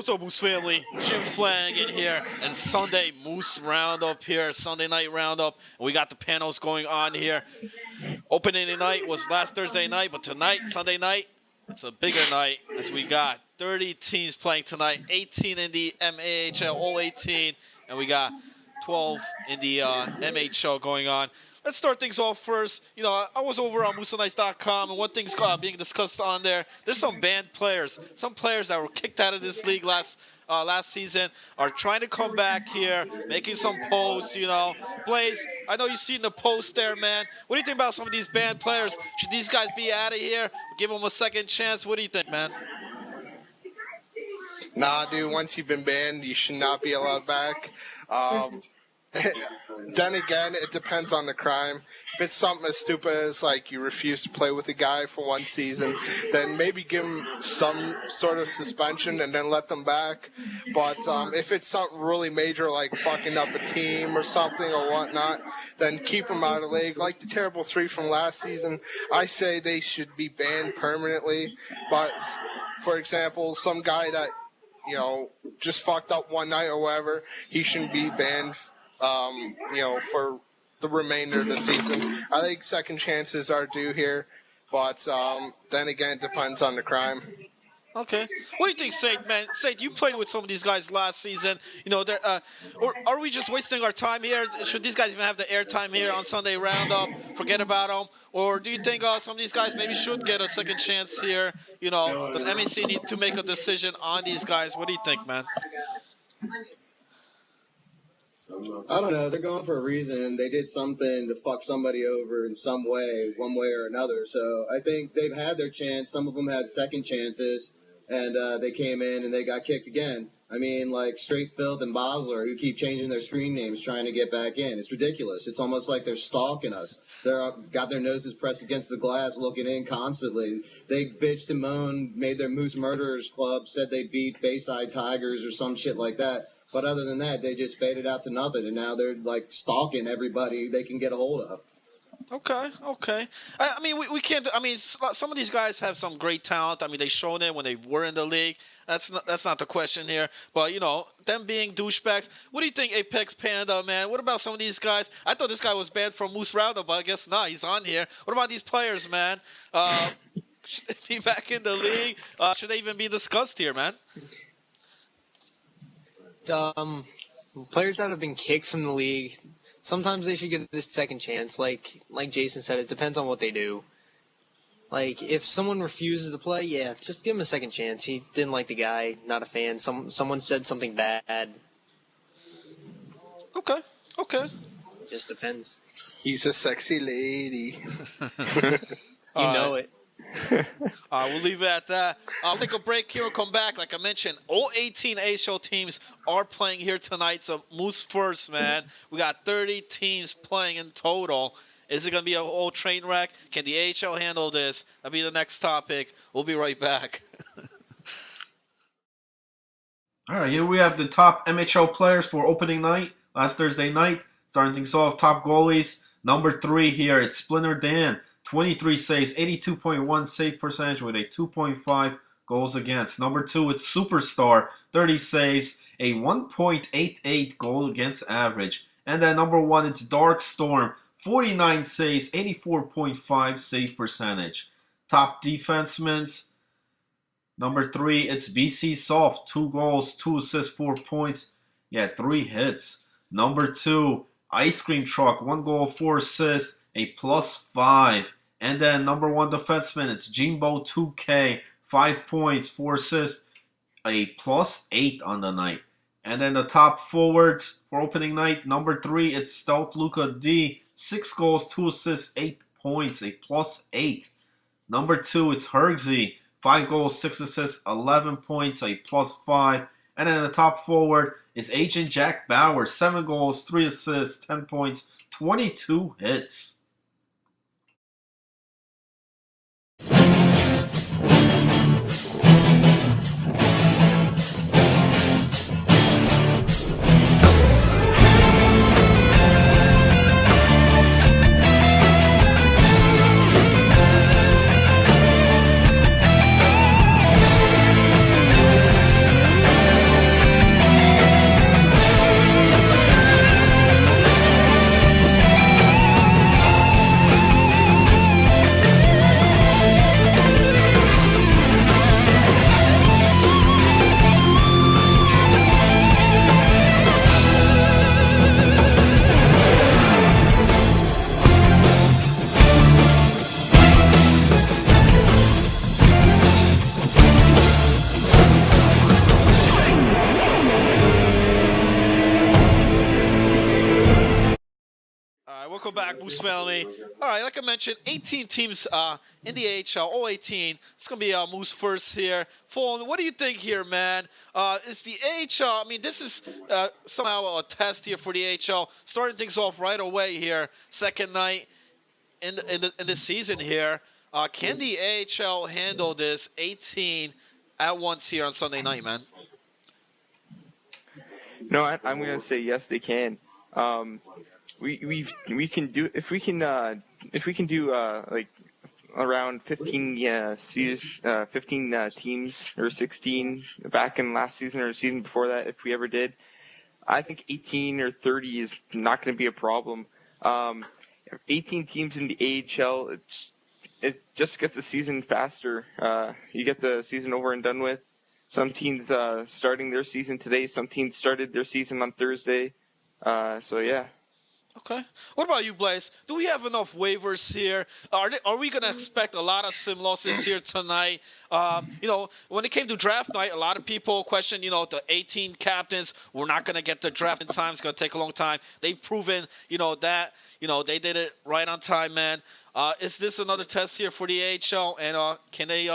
What's up, Moose family? Jim Flanagan here, and Sunday Moose Roundup here, Sunday night roundup. And we got the panels going on here. Opening night was last Thursday night, but tonight, Sunday night, it's a bigger night as we got 30 teams playing tonight, 18 in the MAHL, all 18, and we got 12 in the MHL going on. Let's start things off first. You know, I was over on MooseNights.com, and one thing's being discussed on there. There's some banned players. Some players that were kicked out of this league last season are trying to come back here, making some posts, you know. Blaze, I know you've seen the post there, man. What do you think about some of these banned players? Should these guys be out of here? Give them a second chance? What do you think, man? Nah, dude, once you've been banned, you should not be allowed back. Then again, it depends on the crime. If it's something as stupid as, like, you refuse to play with a guy for one season, then maybe give him some sort of suspension and then let them back. But if it's something really major, like fucking up a team or something or whatnot, then keep them out of the league. Like the Terrible Three from last season, I say they should be banned permanently. But, for example, some guy that, you know, just fucked up one night or whatever, he shouldn't be banned for the remainder of the season. I think second chances are due here, but then again, it depends on the crime. Okay. What do you think, Saint, man? Saint, you played with some of these guys last season. You know, or are we just wasting our time here? Should these guys even have the airtime here on Sunday Roundup? Forget about them? Or do you think some of these guys maybe should get a second chance here? You know, does MEC need to make a decision on these guys? What do you think, man? I don't know. They're going for a reason. They did something to fuck somebody over in some way, one way or another. So I think they've had their chance. Some of them had second chances, and they came in and they got kicked again. I mean, like Straight Filth and Bosler, who keep changing their screen names trying to get back in. It's ridiculous. It's almost like they're stalking us. They're got their noses pressed against the glass looking in constantly. They bitched and moaned, made their Moose Murderers Club, said they beat Bayside Tigers or some shit like that. But other than that, they just faded out to nothing, and now they're, like, stalking everybody they can get a hold of. Okay. I mean, we can't – I mean, some of these guys have some great talent. I mean, they showed it when they were in the league. That's not the question here. But, you know, them being douchebags. What do you think, Apex Panda, man? What about some of these guys? I thought this guy was banned from Moose Roundup, but I guess not. He's on here. What about these players, man? Should they be back in the league? Should they even be discussed here, man? Players that have been kicked from the league, sometimes they should get this second chance. Like Jason said, it depends on what they do. Like, if someone refuses to play, yeah, just give him a second chance. He didn't like the guy, not a fan. Someone said something bad. Okay. Just depends. He's a sexy lady. You know it. We'll leave it at that. I'll take a break here. We'll come back. Like I mentioned, all 18 AHL teams are playing here tonight. So Moose first, man. We got 30 teams playing in total. Is it going to be a whole train wreck? Can the AHL handle this? That'll be the next topic. We'll be right back. All right, here we have the top MHL players for opening night, last Thursday night. Starting things off, top goalies. Number 3 here, it's Splinter Dan. 23 saves, 82.1 save percentage with a 2.5 goals against. Number 2, it's Superstar, 30 saves, a 1.88 goal against average. And then number 1, it's Dark Storm, 49 saves, 84.5 save percentage. Top defensemen, number 3, it's BC Soft, 2 goals, 2 assists, 4 points. Yeah, 3 hits. Number 2, Ice Cream Truck, 1 goal, 4 assists, a +5. And then number 1 defenseman, it's Jimbo 2K, 5 points, 4 assists, a +8 on the night. And then the top forwards for opening night, number 3, it's Stout Luca D, 6 goals, 2 assists, 8 points, a +8. Number 2, it's Hergsy, 5 goals, 6 assists, 11 points, a +5. And then the top forward is Agent Jack Bauer, 7 goals, 3 assists, 10 points, 22 hits. Moose family. All right, like I mentioned, 18 teams in the AHL, all 18. It's going to be Moose first here. Fulton, what do you think here, man? Is the AHL, I mean, this is somehow a test here for the AHL, starting things off right away here, second night in the season here. Can the AHL handle this 18 at once here on Sunday night, man? No, I'm gonna say yes, they can. We can do if we can do like around 15 15 teams or 16 back in last season or the season before that, if we ever did. I think 18 or 30 is not going to be a problem. 18 teams in the AHL, it just gets the season faster. You get the season over and done with. Some teams starting their season today. Some teams started their season on Thursday. So yeah. Okay. What about you, Blaze? Do we have enough waivers here? Are we going to expect a lot of sim losses here tonight? When it came to draft night, a lot of people questioned, the 18 captains. We're not going to get the draft in time. It's going to take a long time. They've proven, that, they did it right on time, man. Is this another test here for the AHL? And can they,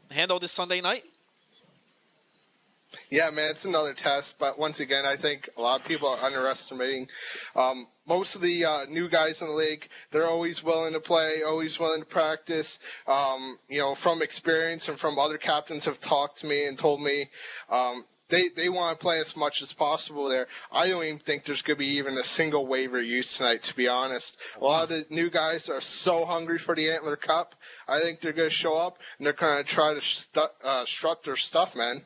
handle this Sunday night? Yeah, man, it's another test, but once again, I think a lot of people are underestimating. Most of the new guys in the league, they're always willing to play, always willing to practice. From experience and from other captains have talked to me and told me they want to play as much as possible there. I don't even think there's going to be even a single waiver used tonight, to be honest. A lot of the new guys are so hungry for the Antler Cup. I think they're going to show up, and they're going to try to strut their stuff, man.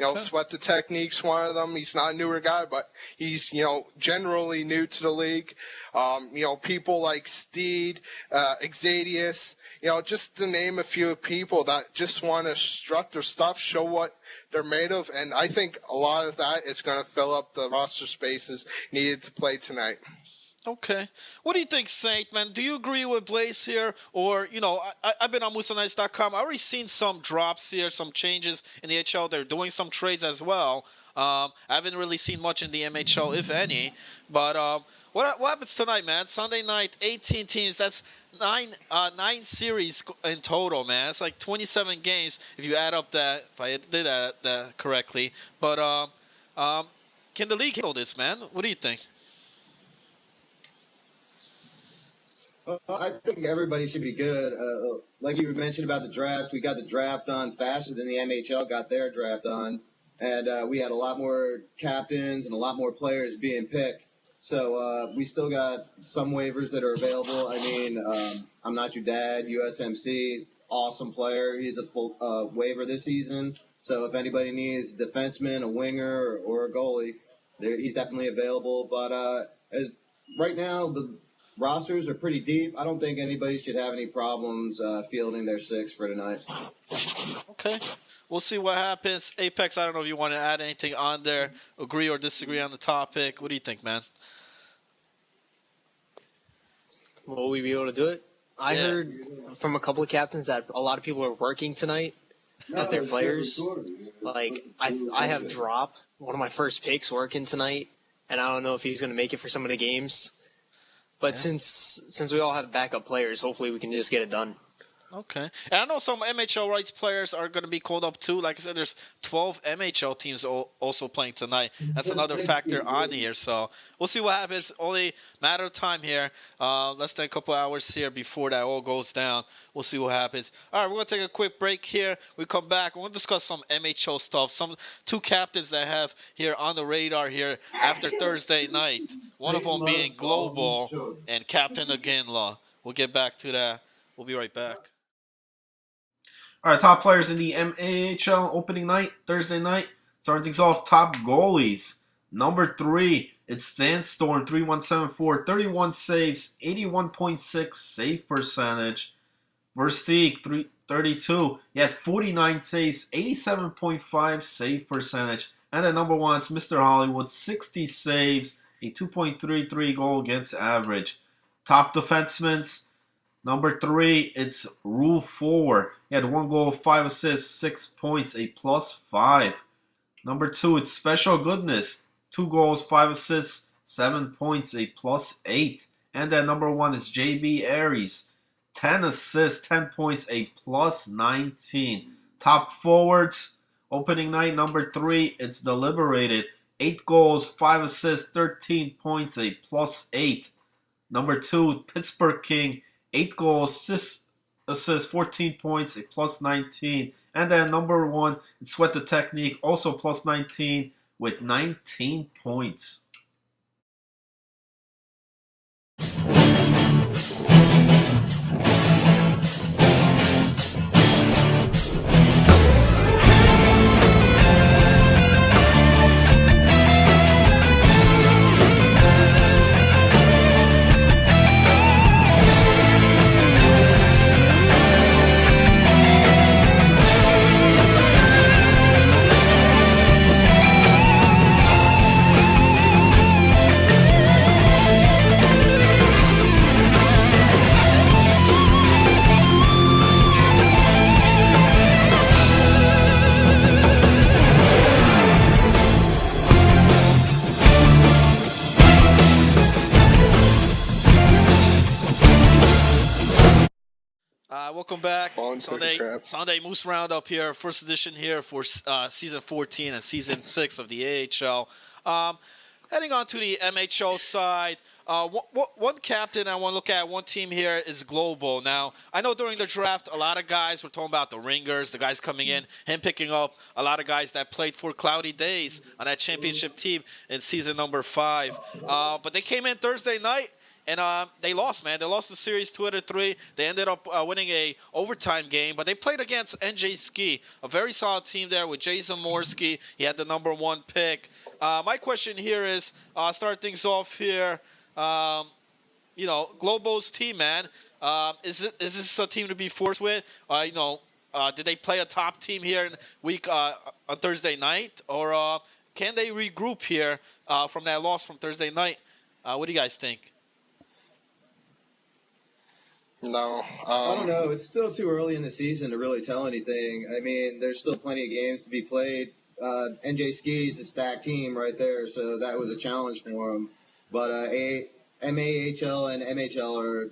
Okay. Sweat the Technique's one of them. He's not a newer guy, but he's, generally new to the league. People like Steed, Exadius, just to name a few people that just want to strut their stuff, show what they're made of. And I think a lot of that is going to fill up the roster spaces needed to play tonight. Okay. What do you think, Saint, man? Do you agree with Blaze here? Or, I've been on MooseNights.com. I've already seen some drops here, some changes in the HL. They're doing some trades as well. I haven't really seen much in the MHL, if any. But what happens tonight, man? Sunday night, 18 teams. That's nine series in total, man. It's like 27 games if you add up that, if I did that correctly. But can the league handle this, man? What do you think? I think everybody should be good. Like you mentioned about the draft, we got the draft done faster than the MHL got their draft done. And we had a lot more captains and a lot more players being picked. So we still got some waivers that are available. I mean, I'm Not Your Dad, USMC, awesome player. He's a full waiver this season. So if anybody needs a defenseman, a winger, or a goalie, he's definitely available. But as right now, the rosters are pretty deep. I don't think anybody should have any problems fielding their six for tonight. Okay. We'll see what happens. Apex, I don't know if you want to add anything on there, agree or disagree on the topic. What do you think, man? Will we be able to do it? I heard from a couple of captains that a lot of people are working tonight at their players. Like, I have Drop, one of my first picks, working tonight, and I don't know if he's going to make it for some of the games. But since we all have backup players, hopefully we can just get it done. Okay. And I know some MHL rights players are going to be called up too. Like I said, there's 12 MHL teams also playing tonight. That's another factor on here. So we'll see what happens. Only matter of time here. Less than a couple hours here before that all goes down. We'll see what happens. All right, we're going to take a quick break here. We come back. We're going to discuss some MHL stuff. Some two captains that I have here on the radar here after Thursday night. One of them being Global and Captain Aginla. We'll get back to that. We'll be right back. All right, top players in the MAHL opening night, Thursday night. Starting things off, top goalies. Number 3, it's Sandstorm, 3174, 31 saves, 81.6 save percentage. Versteeg, 332, he had 49 saves, 87.5 save percentage. And the number 1 is Mr. Hollywood, 60 saves, a 2.33 goal against average. Top defensemen. Number 3, it's Rule 4. He had 1 goal, 5 assists, 6 points, a +5. Number 2, it's Special Goodness. 2 goals, 5 assists, 7 points, a +8. And then number 1 is JB Aries. 10 assists, 10 points, a plus 19. Top forwards, opening night, number 3, it's the Liberated. 8 goals, 5 assists, 13 points, a plus 8. Number 2, Pittsburgh King. 8 goals, 6 assists, 14 points, a plus 19. And then number 1, it's Sweat the Technique, also plus 19 with 19 points. Welcome back. Sunday Sunday Moose Roundup here, first edition here for season 14 and season 6 of the AHL. Heading on to the MHL side, one captain I want to look at, one team here is Global. Now, I know during the draft, a lot of guys were talking about the Ringers, the guys coming in, him picking up a lot of guys that played for Cloudy Days on that championship team in season number 5. But they came in Thursday night. And they lost, man. They lost the series 2-3. They ended up winning a overtime game, but they played against NJ Ski, a very solid team there with Jay Zamorski. He had the number 1 pick. My question here is, start things off here. Globo's team, man. Is this a team to be forced with? Did they play a top team here in week on Thursday night, or can they regroup here from that loss from Thursday night? What do you guys think? No. I don't know. It's still too early in the season to really tell anything. I mean, there's still plenty of games to be played. NJ Ski's a stacked team right there, so that was a challenge for them. But MAHL and MHL are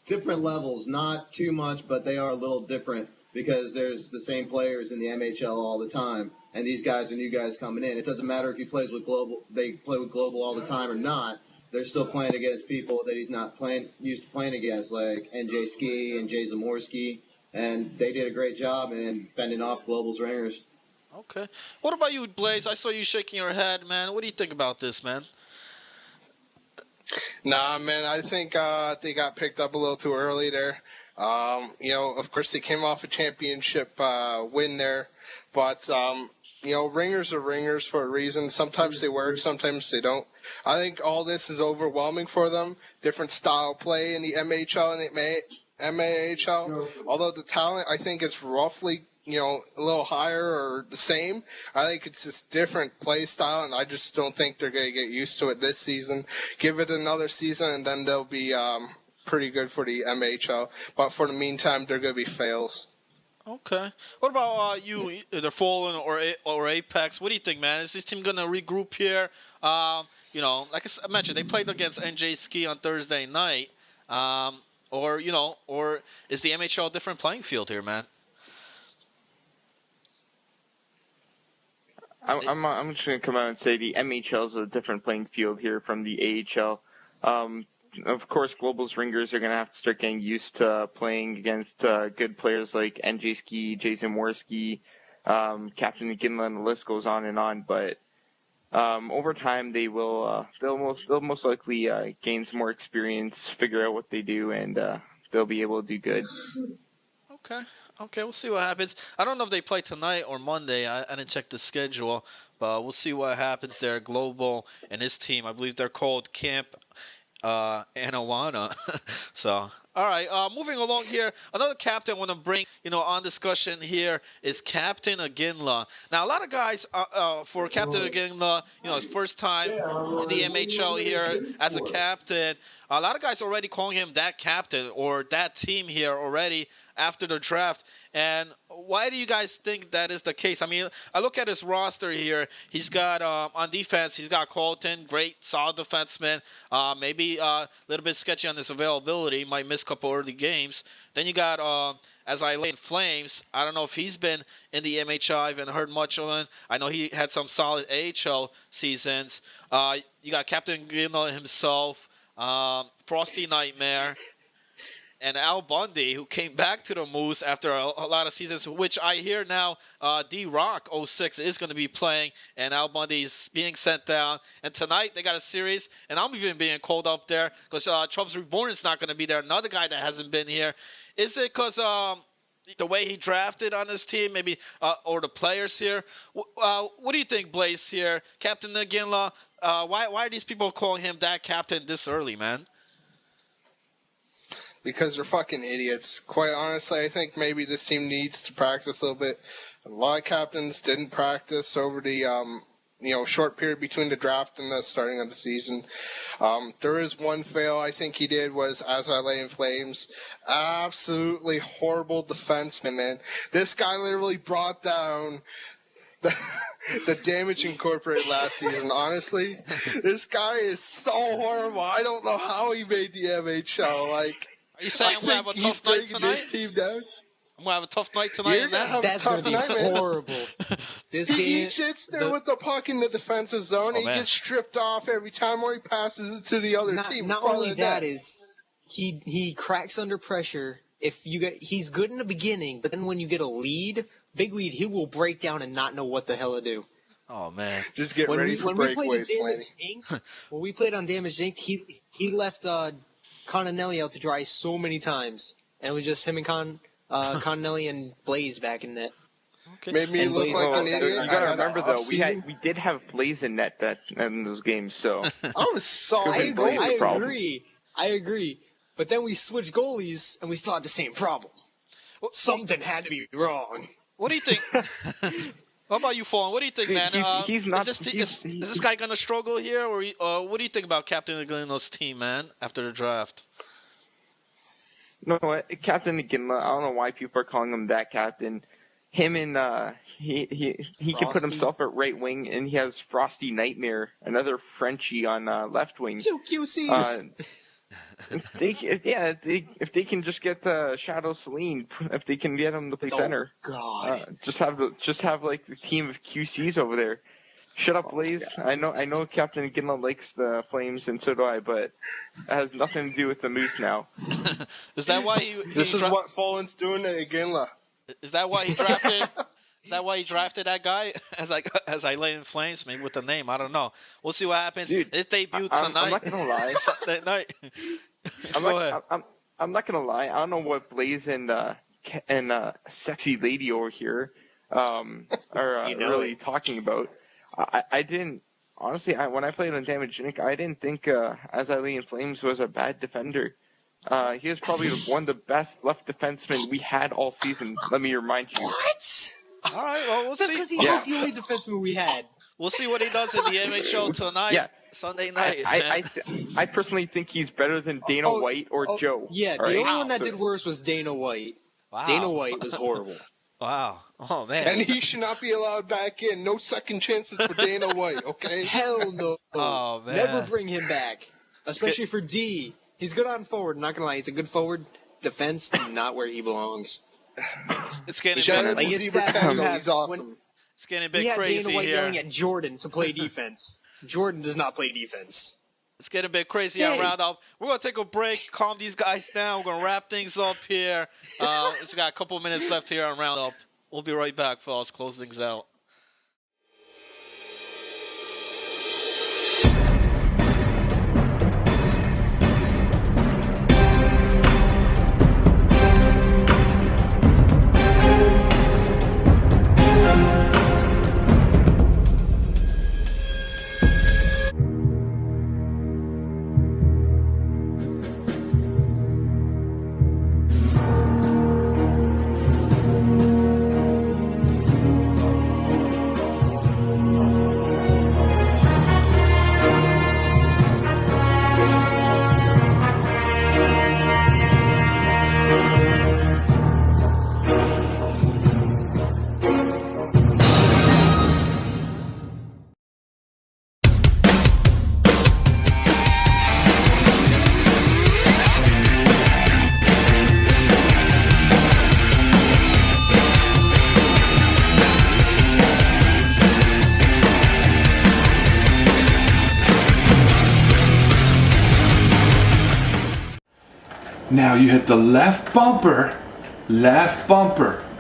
different levels. Not too much, but they are a little different because there's the same players in the MHL all the time, and these guys are new guys coming in. It doesn't matter if he plays with Global, they play with Global all the time or not. They're still playing against people that he's not used to playing against, like NJ Ski and Jay Zamorski, and they did a great job in fending off Global's Ringers. Okay. What about you, Blaze? I saw you shaking your head, man. What do you think about this, man? Nah, man, I think they got picked up a little too early there. Of course they came off a championship win there, but ringers are ringers for a reason. Sometimes they work, sometimes they don't. I think all this is overwhelming for them. Different style play in the MHL and the MAHL. Although the talent, I think, is roughly, a little higher or the same. I think it's just different play style, and I just don't think they're going to get used to it this season. Give it another season, and then they'll be pretty good for the MHL. But for the meantime, they're going to be fails. Okay. What about you, either Fallen or Apex? What do you think, man? Is this team going to regroup here? Like I mentioned, they played against NJ Ski on Thursday night. Or is the MHL a different playing field here, man? I'm just going to come out and say the MHL is a different playing field here from the AHL. Of course, Global's Ringers are going to have to start getting used to playing against good players like NJ Ski, Jason Worski, Captain McKinley, and the list goes on and on. But over time, they'll most likely gain some more experience, figure out what they do, and they'll be able to do good. Okay, we'll see what happens. I don't know if they play tonight or Monday. I didn't check the schedule, but we'll see what happens there. Global and his team, I believe they're called Camp Anawana. So All right, moving along here, another captain I want to bring, on discussion here is Captain Aginla. Now, a lot of guys, for Captain Aginla, his first time in the MHL here as a captain, a lot of guys already calling him that captain or that team here already after the draft. And why do you guys think that is the case? I mean, I look at his roster here. He's got, on defense, he's got Colton, great, solid defenseman. Maybe a little bit sketchy on his availability. Might miss a couple early games. Then you got, as I lay in Flames, I don't know if he's been in the MHL. I haven't heard much of him. I know he had some solid AHL seasons. You got Captain Aginla himself, Frosty Nightmare, and Al Bundy, who came back to the Moose after a lot of seasons, which I hear now D-Rock 06 is going to be playing, and Al Bundy is being sent down. And tonight they got a series, and I'm even being called up there because Chubbs Reborn is not going to be there, another guy that hasn't been here. Is it because the way he drafted on this team, maybe, or the players here? What do you think, Blaze, here? Captain Aginla, why are these people calling him that captain this early, man? Because they're fucking idiots. Quite honestly, I think maybe this team needs to practice a little bit. A lot of captains didn't practice over the short period between the draft and the starting of the season. There is one fail I think he did was As I Lay in Flames. Absolutely horrible defenseman, man. This guy literally brought down the Damage Incorporated last season. Honestly, this guy is so horrible. I don't know how he made the MHL. Like, are you saying I'm going to have a tough night tonight? This team down. I'm going to have a tough night tonight. You're gonna have That's a going tough to night, be man. horrible. This He game, sits there with the puck in the defensive zone and he man. gets stripped off every time or he passes it to the other team. not only that is he cracks under pressure. If you get, he's good in the beginning, but then when you get a lead, big lead, he will break down and not know what the hell to do. Oh, man. Just get ready for breakaways, Lanny. When we played on Damage Inc., he left Connelly out to dry so many times, and it was just him and Connelly and Blaze back in net. Okay. Made me And look Blaze like got an that idiot. You gotta I had remember an though, off-season. we did have Blaze in net in those games, so I was sorry. Could've been Blaze the problem. I agree. But then we switched goalies, and we still had the same problem. Something had to be wrong. What do you think? How about you, Fallen? What do you think, man? He's not- is this guy going to struggle here? Or what do you think about Captain Aginla's team, man, after the draft? No, Captain Aginla, I don't know why people are calling him that captain. Him and he can put himself at right wing, and he has Frosty Nightmare, another Frenchie on left wing. Two QCs. If they can just get Shadow Celine, if they can get him to play center, God. just have like the team of QCs over there. Shut up, Blaze. I know Captain Aginla likes the Flames, and so do I, but it has nothing to do with the Moose now. Is that why This is what Fallen's doing to Aginla. Is that why he drafted? Is that why he drafted that guy? As I lay in flames, maybe with the name. I don't know. We'll see what happens. Dude, His debut I'm tonight. not gonna lie. Saturday night. Go ahead. I'm not gonna lie. I don't know what Blaze and sexy lady over here are really talking about. I didn't honestly. When I played on Damage Inc., I didn't think As I Lay in Flames was a bad defender. He was probably one of the best left defensemen we had all season. Let me remind you. What? All right. Well, we'll Just see. because he's not the only defenseman we had. We'll see what he does in the MHL tonight. Yeah. Sunday night. I personally think he's better than Dana White or Joe. Yeah, the all right? only one that did worse was Dana White. Wow. Dana White was horrible. Wow. Oh man. And he should not be allowed back in. No second chances for Dana White, okay? Hell no. Oh, man. Never bring him back. Especially for D. He's good on forward, not gonna lie. He's a good forward. Defense, not where he belongs. It's getting Shannon better. Like, it's Zebra sad Tango, when you have- he's awesome. It's getting a We bit had crazy Dana White here. yelling at Jordan to play defense. Jordan does not play defense. It's getting a bit crazy on Roundup. We're going to take a break, calm these guys down. We're going to wrap things up here. We got a couple minutes left here on Roundup. We'll be right back, fellas. Close things out. Now you hit the left bumper,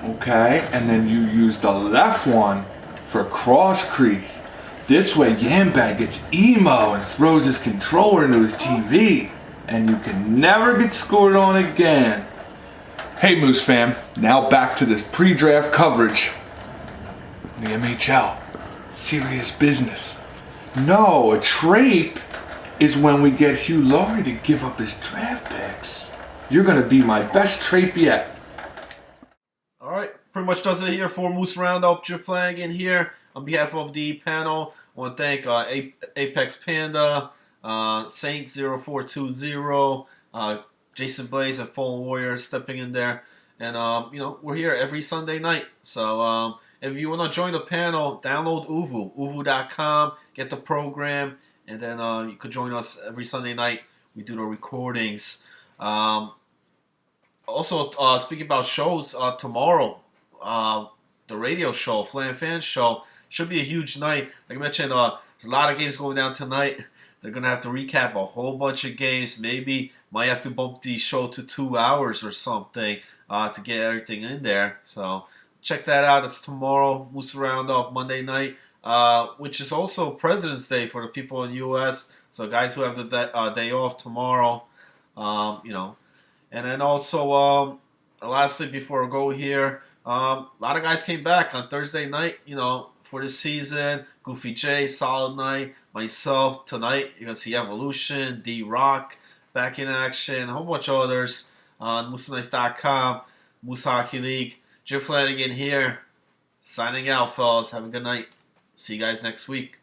okay? And then you use the left one for cross crease. This way Yambag gets emo and throws his controller into his TV, and you can never get scored on again. Hey Moose fam, now back to this pre-draft coverage. The MHL, serious business. No, a trape is when we get Hugh Laurie to give up his draft picks. You're gonna be my best trape yet. All right, pretty much does it here for Moose Roundup. Jim Flanagan here on behalf of the panel. I want to thank Apex Panda, Saint0420, Jason Blaze, and Fallen Warrior stepping in there. And, we're here every Sunday night. So if you want to join the panel, download Uvu, uvu.com, get the program, and then you could join us every Sunday night. We do the recordings. Also, speaking about shows, tomorrow, the radio show, Flan Fan Show, should be a huge night. Like I mentioned, there's a lot of games going down tonight. They're going to have to recap a whole bunch of games. Maybe might have to bump the show to 2 hours or something to get everything in there. So check that out. It's tomorrow, Moose Roundup, Monday night, which is also President's Day for the people in the U.S. So guys who have the day off tomorrow, And then also, lastly, before I go here, a lot of guys came back on Thursday night, for this season. Goofy J, solid night. Myself, tonight, you're going to see Evolution, D-Rock back in action, a whole bunch of others on MooseNice.com, Moose Hockey League. Jim Flanagan here, signing out, fellas. Have a good night. See you guys next week.